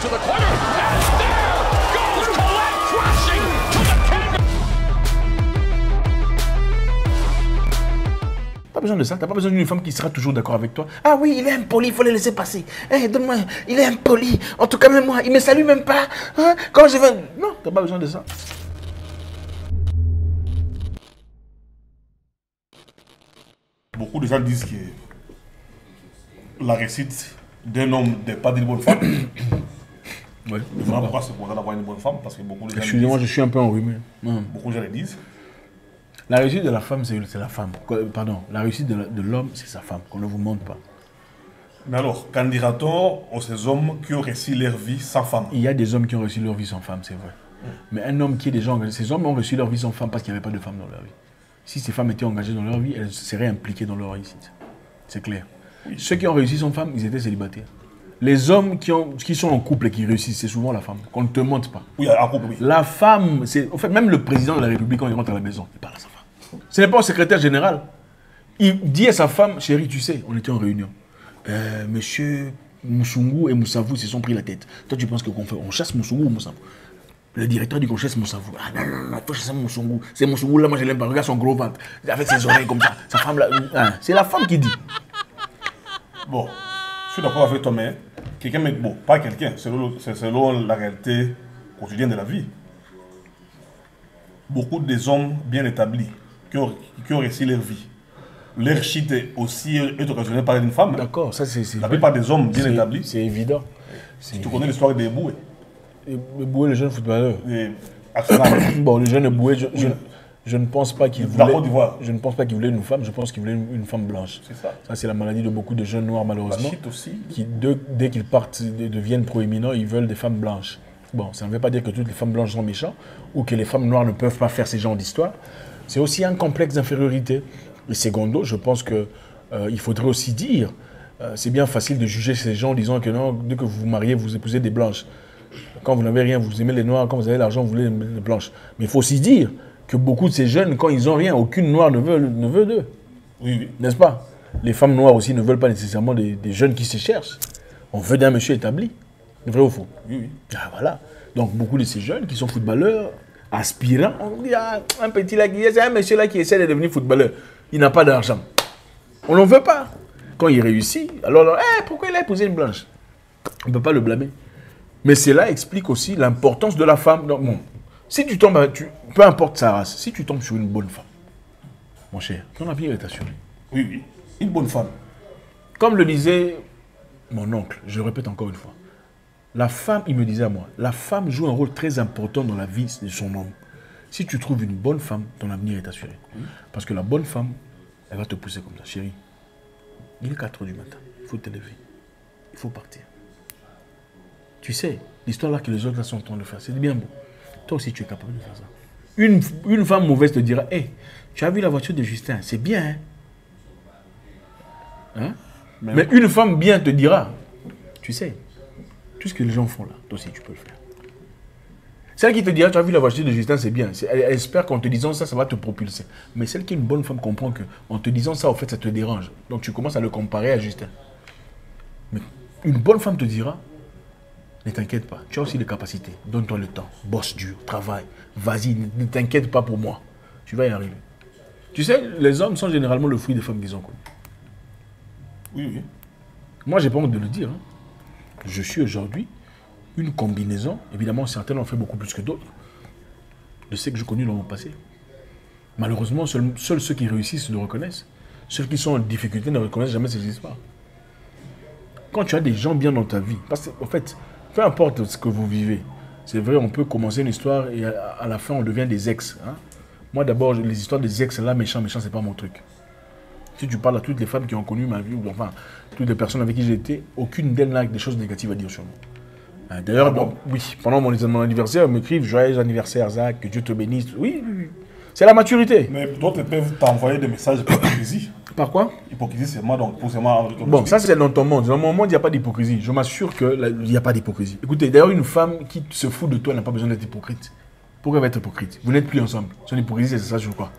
to the corner, and there goes Colette crashing to the canvas. Pas besoin de ça, t'as pas besoin d'une femme qui sera toujours d'accord avec toi. Ah oui, il est impoli, il faut le laisser passer. Hey, donne-moi, il est impoli. En tout cas, même moi, il me salue même pas. Hein? Quand je vais... Non, t'as pas besoin de ça. Beaucoup de gens disent que la réussite d'un homme n'est pas d'une bonne femme. Ouais. Pourquoi c'est important d'avoir une bonne femme? Parce que beaucoup de gens Excusez-moi, je suis un peu enrhumé. beaucoup de gens le disent. La réussite de la femme, c'est la femme. Pardon, la réussite de l'homme, c'est sa femme, qu'on ne vous montre pas. Mais alors, qu'en dira-t-on aux ces hommes qui ont réussi leur vie sans femme? Il y a des hommes qui ont réussi leur vie sans femme, c'est vrai. Mais un homme qui est déjà engagé, ces hommes ont réussi leur vie sans femme parce qu'il n'y avait pas de femme dans leur vie. Si ces femmes étaient engagées dans leur vie, elles seraient impliquées dans leur réussite. C'est clair. Ceux qui ont réussi sans femme, ils étaient célibataires. Les hommes qui sont en couple et qui réussissent, c'est souvent la femme, qu'on ne te montre pas. Oui, en couple, oui. La femme, c'est... En fait, même le président de la République, quand il rentre à la maison, il parle à sa femme. Ce n'est pas au secrétaire général. Il dit à sa femme, chérie, tu sais, on était en réunion. Monsieur Moussoungou et Moussavou se sont pris la tête. Toi, tu penses qu'on fait, on chasse Moussoungou ou Moussavou? Le directeur dit qu'on chasse Moussavou. Ah non, non, non, il faut chasser Moussoungou. C'est Moussoungou là, moi je l'aime pas. Regarde son gros ventre. Avec ses oreilles comme ça. Sa femme là. Hein, c'est la femme qui dit. Bon, je suis d'accord avec toi, mais quelqu'un, bon, pas quelqu'un, c'est selon la réalité quotidienne de la vie. Beaucoup des hommes bien établis qui ont réussi leur vie, leur chute est occasionnée par une femme. D'accord, ça c'est... La plupart des hommes bien établis. C'est évident. Tu connais l'histoire des Boué. Boué, le jeune footballeur. Bon, le jeune Boué, je ne pense pas qu'il voulait... Je ne pense pas qu'il voulait une femme, je pense qu'il voulait une femme blanche. C'est ça. Ça, c'est la maladie de beaucoup de jeunes noirs, malheureusement. La chute aussi. Qui, dès qu'ils partent, deviennent proéminents, ils veulent des femmes blanches. Bon, ça ne veut pas dire que toutes les femmes blanches sont méchantes ou que les femmes noires ne peuvent pas faire ces genres d'histoires. C'est aussi un complexe d'infériorité. Et secondo, je pense qu'il faudrait aussi dire, c'est bien facile de juger ces gens en disant que non, dès que vous vous mariez, vous épousez des blanches. Quand vous n'avez rien, vous aimez les noirs. Quand vous avez l'argent, vous voulez les blanches. Mais il faut aussi dire que beaucoup de ces jeunes, quand ils n'ont rien, aucune noire ne veut d'eux. Oui, oui. N'est-ce pas? Les femmes noires aussi ne veulent pas nécessairement des jeunes qui se cherchent. On veut d'un monsieur établi. Vrai ou faux? Oui, oui. Ah, voilà. Donc beaucoup de ces jeunes qui sont footballeurs, aspirants, on dit ah, un petit là, c'est un monsieur là qui essaie de devenir footballeur. Il n'a pas d'argent. On n'en veut pas. Quand il réussit, alors pourquoi il a épousé une blanche? On ne peut pas le blâmer. Mais cela explique aussi l'importance de la femme. Donc, bon, si tu tombes, peu importe sa race, si tu tombes sur une bonne femme, mon cher, ton avenir est assuré. Oui, oui. Une bonne femme. Comme le disait mon oncle, je le répète encore une fois, la femme, il me disait à moi, la femme joue un rôle très important dans la vie de son homme. Si tu trouves une bonne femme, ton avenir est assuré. Parce que la bonne femme, elle va te pousser comme ça. Chérie, il est 4 h du matin, il faut te lever, il faut partir. Tu sais, l'histoire là que les autres là sont en train de faire, c'est bien beau. Toi aussi, tu es capable de faire ça. Une femme mauvaise te dira, hé, tu as vu la voiture de Justin, c'est bien, hein? Mais une femme bien te dira, tu sais, tout ce que les gens font là, toi aussi tu peux le faire. Celle qui te dira, tu as vu la voiture de Justin, c'est bien. Elle espère qu'en te disant ça, ça va te propulser. Mais celle qui est une bonne femme comprend qu'en te disant ça, en fait, ça te dérange. Donc tu commences à le comparer à Justin. Mais une bonne femme te dira, ne t'inquiète pas, tu as aussi les capacités. Donne-toi le temps, bosse dur, travaille, vas-y, ne t'inquiète pas pour moi. Tu vas y arriver. Tu sais, les hommes sont généralement le fruit des femmes qu'ils ont connues. Oui, oui. Moi, j'ai pas honte de le dire. Hein. Je suis aujourd'hui une combinaison. Évidemment, certains l'ont fait beaucoup plus que d'autres. De ce que j'ai connu dans mon passé. Malheureusement, seuls ceux qui réussissent le reconnaissent. Ceux qui sont en difficulté ne reconnaissent jamais ces histoires. Quand tu as des gens bien dans ta vie, parce qu'en fait, peu importe ce que vous vivez, c'est vrai, on peut commencer une histoire et à la fin, on devient des ex. Hein. Moi, d'abord, les histoires des ex, là, méchants, c'est pas mon truc. Si tu parles à toutes les femmes qui ont connu ma vie, ou enfin, toutes les personnes avec qui j'étais, aucune d'elles n'a des choses négatives à dire sur moi. D'ailleurs, oui, pendant mon anniversaire, ils m'écrivent « Joyeux anniversaire, Zach, que Dieu te bénisse. » Oui, oui, oui. C'est la maturité. Mais d'autres peuvent t'envoyer des messages d'hypocrisie. Par quoi? Hypocrisie, c'est moi, donc, pour moi. Bon, ça, c'est dans ton monde. Dans mon monde, il n'y a pas d'hypocrisie. Je m'assure qu'il n'y a pas d'hypocrisie. Écoutez, d'ailleurs, une femme qui se fout de toi n'a pas besoin d'être hypocrite. Pourquoi elle va être hypocrite? Vous n'êtes plus ensemble. Son hypocrisie, c'est ça, je crois.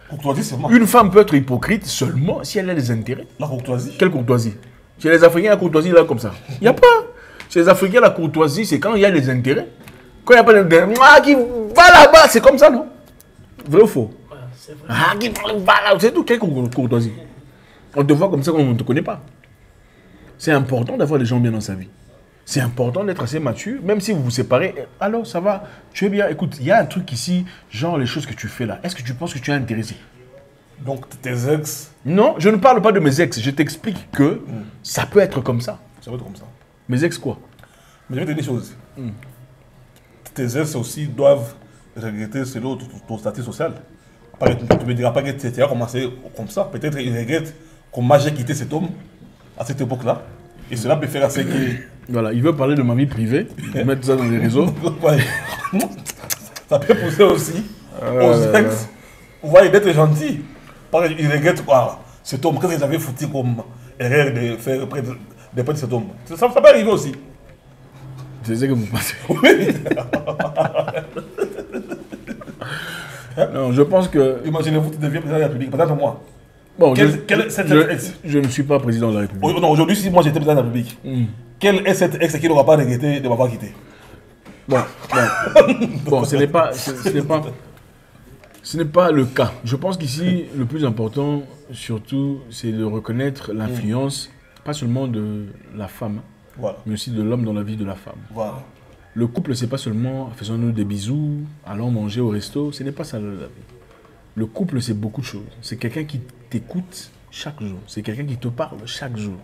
Courtoisie, c'est moi. Une femme peut être hypocrite seulement si elle a des intérêts. La courtoisie. Quelle courtoisie? Chez les Africains, la courtoisie, là, comme ça. Il n'y a pas. Chez les Africains, la courtoisie, c'est quand il y a des intérêts. Quand il n'y a pas d'intérêt, moi qui va là-bas, c'est comme ça, non? Vrai ou faux? Ouais, c'est vrai. Ah, qui va là, c'est tout, quelle courtoisie? On te voit comme ça quand on ne te connaît pas. C'est important d'avoir des gens bien dans sa vie. C'est important d'être assez mature, même si vous vous séparez. Alors, ça va, tu es bien. Écoute, il y a un truc ici, genre les choses que tu fais là. Est-ce que tu penses que tu es intéressé? Donc, tes ex, Non, je ne parle pas de mes ex. Je t'explique que ça peut être comme ça. ça va être comme ça. Mes ex quoi? Mais je vais te dire une chose. Tes ex aussi doivent regretter selon ton statut social. Tu ne me diras pas que tu as commencé comme ça. Peut-être ils regrettent comment j'ai quitté cet homme à cette époque-là. Et cela peut faire assez que... Voilà, il veut parler de ma vie privée, mettre ça dans les réseaux. Ouais. Ça peut pousser aussi aux ex. Vous voyez, d'être gentil. Parce qu'ils regrettent quoi. Cet homme, qu'est-ce qu'ils avaient foutu comme erreur de faire près de cet homme. Ça peut arriver aussi. C'est ça que vous pensez. Oui. Non, je pense que... Imaginez-vous, tu deviens président de la République, peut-être moi. Bon, je ne suis pas président de la République. Non, aujourd'hui, si moi j'étais président de la République, quel est cet ex qui n'aura pas regretté de m'avoir quitté? Bon, ce n'est pas le cas. Je pense qu'ici, le plus important, surtout, c'est de reconnaître l'influence, pas seulement de la femme, Voilà. mais aussi de l'homme dans la vie de la femme. Voilà. Le couple, c'est pas seulement faisons-nous des bisous, allons manger au resto, ce n'est pas ça la vie. Le couple, c'est beaucoup de choses. C'est quelqu'un qui t'écoute chaque jour. C'est quelqu'un qui te parle chaque jour.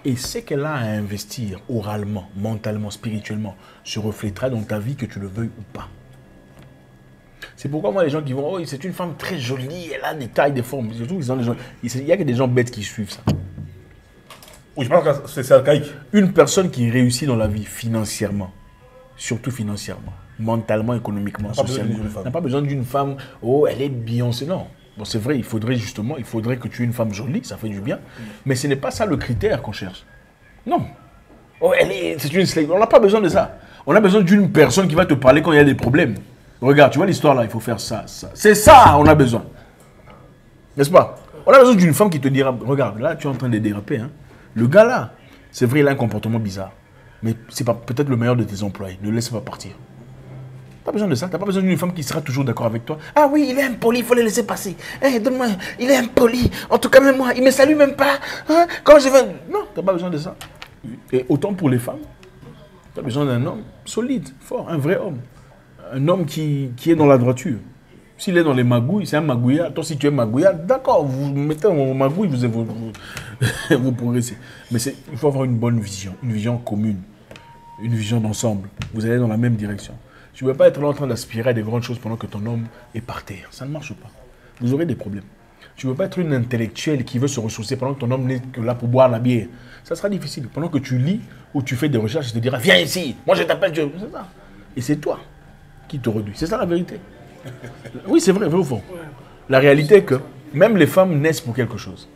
Et ce qu'elle a à investir oralement, mentalement, spirituellement, se reflètera dans ta vie, que tu le veuilles ou pas. C'est pourquoi moi, les gens qui vont, oh, c'est une femme très jolie, elle a des tailles, des formes. Surtout, il n'y a que des gens bêtes qui suivent ça. Oui, je pense que c'est archaïque. Une personne qui réussit dans la vie financièrement, surtout financièrement, mentalement, économiquement, socialement, n'a pas besoin d'une femme, oh, elle est Beyoncé, non. Bon, c'est vrai, il faudrait que tu aies une femme jolie, ça fait du bien, mais ce n'est pas ça le critère qu'on cherche. Non. Oh, c'est une slave. On n'a pas besoin de ça. On a besoin d'une personne qui va te parler quand il y a des problèmes. Regarde, tu vois l'histoire là, il faut faire ça, ça. C'est ça, on a besoin. N'est-ce pas? On a besoin d'une femme qui te dira, regarde, là, tu es en train de déraper. Hein. Le gars là, c'est vrai, il a un comportement bizarre. Mais c'est pas peut-être le meilleur de tes employés. Ne laisse pas partir. Pas besoin de ça. Tu n'as pas besoin d'une femme qui sera toujours d'accord avec toi. Ah oui, il est impoli, il faut le laisser passer. Hey, donne-moi, il est impoli. En tout cas, même moi, il ne me salue même pas. Hein? Quand je vais... Non, tu n'as pas besoin de ça. Et autant pour les femmes, tu as besoin d'un homme solide, fort, un vrai homme. Un homme qui est dans la droiture. S'il est dans les magouilles, c'est un magouillard. Toi, si tu es magouillard, d'accord, vous mettez en magouille, vous progressez. Mais il faut avoir une bonne vision, une vision commune, une vision d'ensemble. Vous allez dans la même direction. Tu ne peux pas être là en train d'aspirer à des grandes choses pendant que ton homme est par terre. Ça ne marche pas. Vous aurez des problèmes. Tu ne peux pas être une intellectuelle qui veut se ressourcer pendant que ton homme n'est que là pour boire la bière. Ça sera difficile. Pendant que tu lis ou tu fais des recherches, il te dira, viens ici, moi je t'appelle, c'est ça. Et c'est toi qui te réduis. C'est ça la vérité. Oui, c'est vrai, vrai au fond. La réalité est que même les femmes naissent pour quelque chose.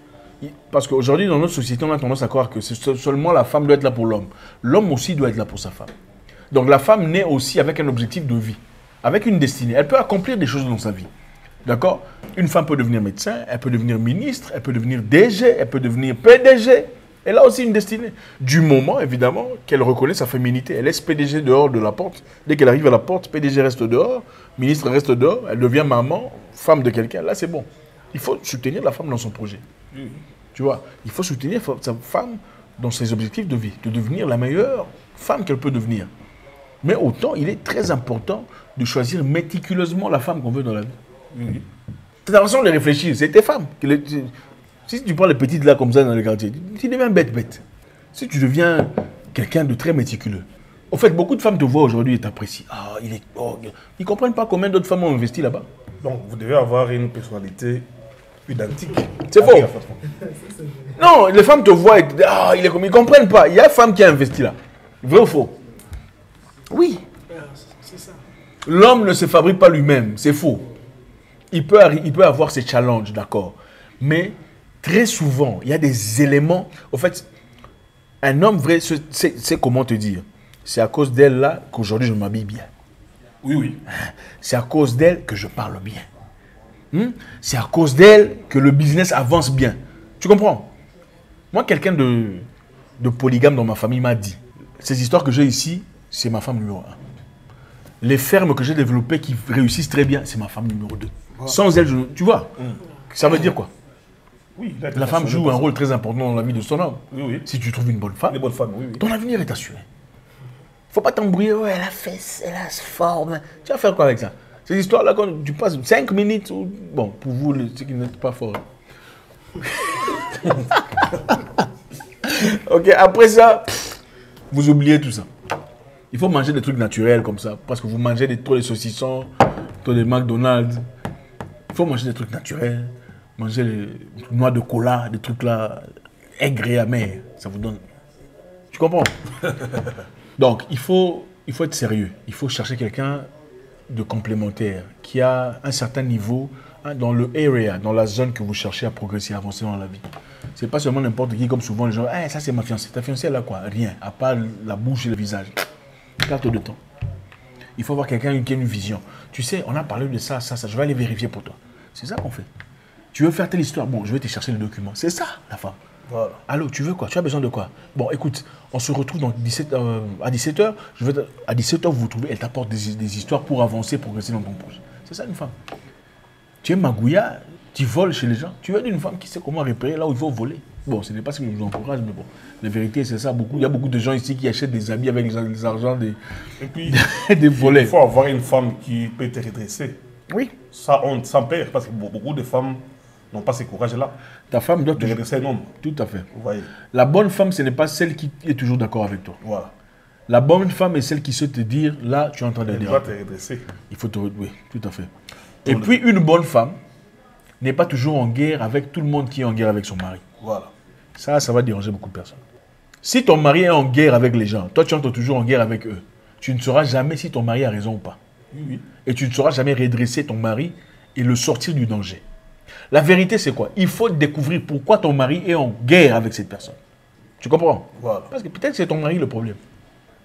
Parce qu'aujourd'hui, dans notre société, on a tendance à croire que seulement la femme doit être là pour l'homme. L'homme aussi doit être là pour sa femme. Donc la femme naît aussi avec un objectif de vie, avec une destinée. Elle peut accomplir des choses dans sa vie. D'accord? Une femme peut devenir médecin, elle peut devenir ministre, elle peut devenir DG, elle peut devenir PDG. Elle a aussi une destinée. Du moment, évidemment, qu'elle reconnaît sa féminité. Elle laisse PDG dehors de la porte. Dès qu'elle arrive à la porte, PDG reste dehors, ministre reste dehors, elle devient maman, femme de quelqu'un. Là, c'est bon. Il faut soutenir la femme dans son projet. Tu vois, il faut soutenir sa femme dans ses objectifs de vie, de devenir la meilleure femme qu'elle peut devenir. Mais autant, il est très important de choisir méticuleusement la femme qu'on veut dans la vie. C'est ta façon de réfléchir. C'est tes femmes. Si tu prends les petites là comme ça dans le quartier, tu deviens bête. Si tu deviens quelqu'un de très méticuleux. En fait, beaucoup de femmes te voient aujourd'hui et t'apprécient. Ah, ils ne comprennent pas combien d'autres femmes ont investi là-bas. Donc, vous devez avoir une personnalité identique. C'est faux. Non, les femmes te voient et ils ne comprennent pas. Il y a une femme qui a investi là. Vrai ou faux? Oui. C'est ça. L'homme ne se fabrique pas lui-même. C'est faux. Il peut avoir ses challenges, d'accord. Mais très souvent, il y a des éléments. En fait, un homme vrai, c'est comment te dire. C'est à cause d'elle là qu'aujourd'hui je m'habille bien. Oui. C'est à cause d'elle que je parle bien. C'est à cause d'elle que le business avance bien. Tu comprends? Moi, quelqu'un de polygame dans ma famille m'a dit, Ces histoires que j'ai ici, c'est ma femme numéro 1. Les fermes que j'ai développées qui réussissent très bien, c'est ma femme numéro 2. Sans elle, tu vois, ça veut dire quoi? Oui, La femme joue un rôle très important dans la vie de son homme. Oui, oui. Si tu trouves une bonne femme, Les bonnes femmes, oui, oui. ton avenir est assuré. Faut pas t'embrouiller, ouais, elle a fesse, elle a forme. Tu vas faire quoi avec ça? Ces histoires-là, quand tu passes 5 minutes, bon, pour vous, ceux qui n'êtes pas forts. Ok, après ça, vous oubliez tout ça. Il faut manger des trucs naturels comme ça, parce que vous mangez trop de saucissons, trop de McDonald's. Il faut manger des trucs naturels, manger les noix de cola, des trucs là, aigres et amers. Ça vous donne. Tu comprends? Donc, il faut être sérieux. Il faut chercher quelqu'un de complémentaire, qui a un certain niveau dans le area, dans la zone que vous cherchez à progresser, à avancer dans la vie. C'est pas seulement n'importe qui, comme souvent les gens, hey, ça c'est ma fiancée. Ta fiancée, elle a quoi? Rien, à part la bouche et le visage. Carte de temps. Il faut avoir quelqu'un qui a une vision. Tu sais, on a parlé de ça, je vais aller vérifier pour toi. C'est ça qu'on fait. Tu veux faire telle histoire? Bon, je vais te chercher les documents. C'est ça, la femme. Voilà. Allô, tu veux quoi? Tu as besoin de quoi? Bon, écoute, on se retrouve à 17h. À 17h, vous vous trouvez, elle t'apporte des histoires pour avancer, progresser dans ton projet. C'est ça une femme. Tu es magouilla, tu voles chez les gens. Tu veux une femme qui sait comment repérer là où il faut voler. Bon, ce n'est pas ce que je vous encourage, mais bon, la vérité, c'est ça. Il y a beaucoup de gens ici qui achètent des habits avec les argent des, Et puis, des volets. il faut avoir une femme qui peut te redresser. Oui. Ça, on s'en perd, parce que beaucoup de femmes n'ont pas ce courage-là Ta femme doit de toujours... redresser un homme. Tout à fait. Vous voyez. La bonne femme, ce n'est pas celle qui est toujours d'accord avec toi. Voilà. La bonne femme est celle qui sait te dire, là, tu es en train de Elle dire. doit te redresser. Il faut te... Oui, tout à fait. Et puis, une bonne femme n'est pas toujours en guerre avec tout le monde qui est en guerre avec son mari. Voilà. Ça va déranger beaucoup de personnes. Si ton mari est en guerre avec les gens, toi, tu entres toujours en guerre avec eux. Tu ne sauras jamais si ton mari a raison ou pas. Oui, oui. Et tu ne sauras jamais redresser ton mari et le sortir du danger. La vérité, c'est quoi? Il faut découvrir pourquoi ton mari est en guerre avec cette personne. Tu comprends? Voilà. Parce que peut-être c'est ton mari le problème.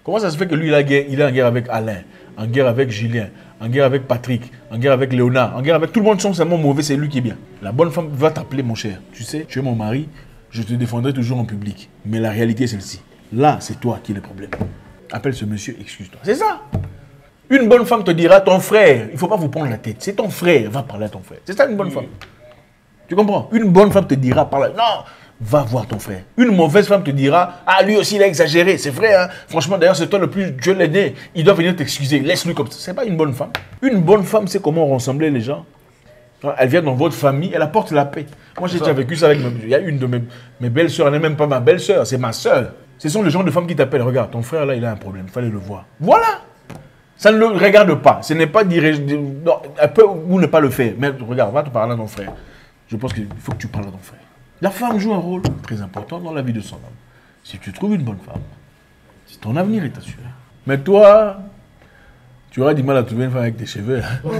Comment ça se fait que lui, il est en guerre avec Alain, en guerre avec Julien, en guerre avec Patrick, en guerre avec Léonard, en guerre avec tout le monde, sont seulement mauvais, c'est lui qui est bien. La bonne femme va t'appeler mon cher. Tu sais, tu es mon mari, je te défendrai toujours en public. Mais la réalité est celle-ci. Là, c'est toi qui es le problème. Appelle ce monsieur, excuse-toi. C'est ça. Une bonne femme te dira, ton frère, il ne faut pas vous prendre la tête. C'est ton frère, va parler à ton frère. C'est ça une bonne femme. Tu comprends? Une bonne femme te dira, parle, non, va voir ton frère. Une mauvaise femme te dira, ah, lui aussi il a exagéré, c'est vrai, hein? Franchement, d'ailleurs, c'est toi le plus, Dieu l'ait né, il doit venir t'excuser, laisse-lui comme ça. C'est pas une bonne femme. Une bonne femme sait comment rassembler les gens. Elle vient dans votre famille, elle apporte la paix. Moi, j'ai déjà vécu ça avec il y a une de mes belles-sœurs, elle n'est même pas ma belle-sœur, c'est ma sœur. Ce sont les gens de femmes qui t'appellent, regarde, ton frère là, il a un problème, il fallait le voir. Voilà. Ça ne le regarde pas. Ce n'est pas dire, non, elle peut ou ne pas le faire. Mais regarde, va te parler à ton frère. Je pense qu'il faut que tu parles à ton frère. La femme joue un rôle très important dans la vie de son homme. Si tu trouves une bonne femme, si ton avenir est assuré. Mais toi, tu auras du mal à trouver une femme avec tes cheveux. Hein.